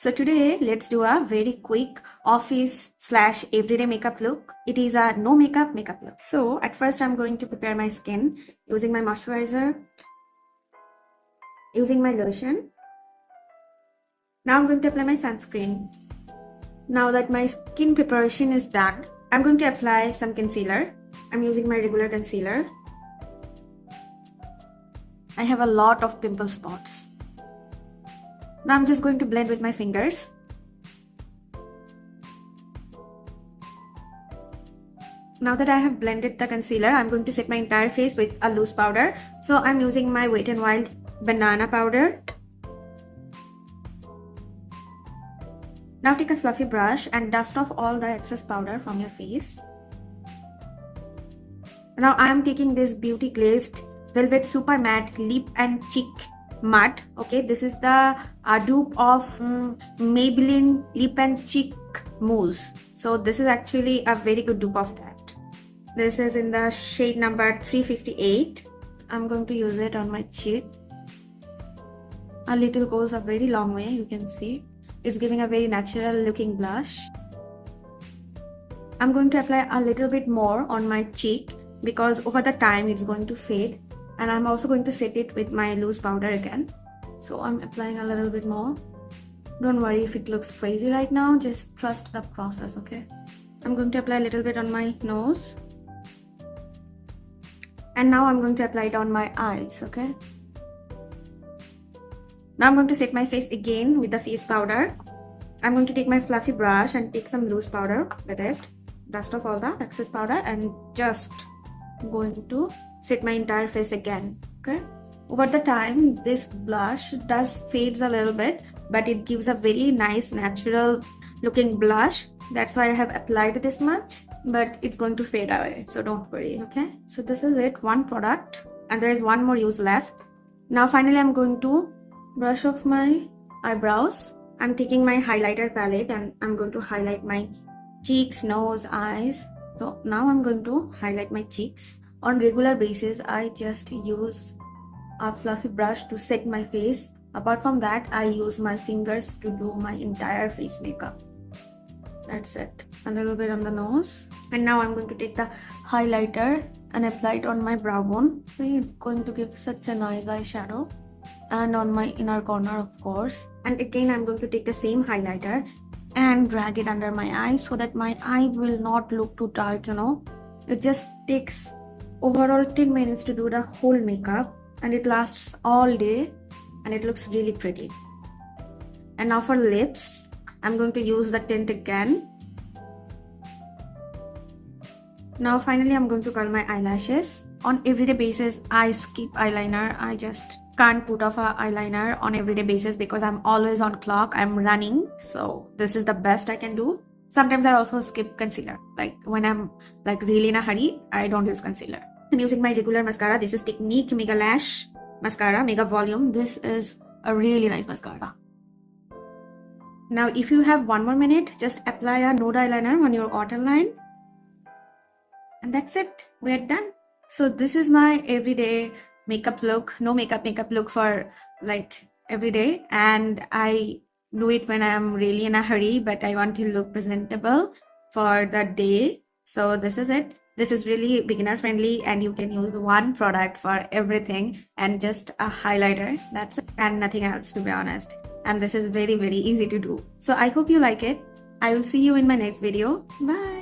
So today let's do a very quick office slash everyday makeup look. It is a no makeup look. So at first I'm going to prepare my skin using my moisturizer, using my lotion. Now I'm going to apply my sunscreen. Now that my skin preparation is done, I'm going to apply some concealer. I'm using my regular concealer. I have a lot of pimple spots. Now I'm just going to blend with my fingers. Now that I have blended the concealer, I'm going to set my entire face with a loose powder. So I'm using my Wet n Wild banana powder. Now take a fluffy brush and dust off all the excess powder from your face. Now I am taking this Beauty Glazed Velvet Super Matte Lip and Cheek Matte. Okay, this is the dupe of Maybelline Lip and Cheek Mousse. So this is actually a very good dupe of that. This is in the shade number 358. I'm going to use it on my cheek. A little goes a very long way, you can see. It's giving a very natural looking blush. I'm going to apply a little bit more on my cheek because over the time it's going to fade. And I'm also going to set it with my loose powder again. So I'm applying a little bit more. Don't worry if it looks crazy right now, just trust the process, okay? I'm going to apply a little bit on my nose. And now I'm going to apply it on my eyes, okay? Now I'm going to set my face again with the face powder. I'm going to take my fluffy brush and take some loose powder with it. Dust off all the excess powder and just going to set my entire face again, okay? Over the time, this blush does fades a little bit, but it gives a very nice natural looking blush. That's why I have applied this much, but it's going to fade away, so don't worry, okay? So this is it, one product, and there is one more use left. Now finally I'm going to brush off my eyebrows. I'm taking my highlighter palette and I'm going to highlight my cheeks, nose, eyes. So now I'm going to highlight my cheeks. On regular basis, I just use a fluffy brush to set my face. Apart from that, I use my fingers to do my entire face makeup. That's it. A little bit on the nose. And now I'm going to take the highlighter and apply it on my brow bone. See, it's going to give such a nice eyeshadow. And on my inner corner, of course. And again, I'm going to take the same highlighter and drag it under my eye so that my eye will not look too dark, you know. It just takes overall 10 minutes to do the whole makeup and it lasts all day and it looks really pretty. And now for lips, I'm going to use the tint again. Now finally I'm going to curl my eyelashes. On everyday basis, I skip eyeliner. I just can't put off a eyeliner on everyday basis because I'm always on clock. I'm running, so this is the best I can do. Sometimes I also skip concealer. Like when I'm like really in a hurry, I don't use concealer. I'm using my regular mascara. This is Technique Mega Lash Mascara, Mega Volume. This is a really nice mascara. Now if you have one more minute, just apply a nude eyeliner on your outer line. And that's it. We're done. So this is my everyday makeup look, no makeup look for like every day. And I do it when I'm really in a hurry, but I want to look presentable for the day. So this is it. This is really beginner friendly and you can use one product for everything and just a highlighter. That's it and nothing else, to be honest. And this is very, very easy to do. So I hope you like it. I will see you in my next video. Bye.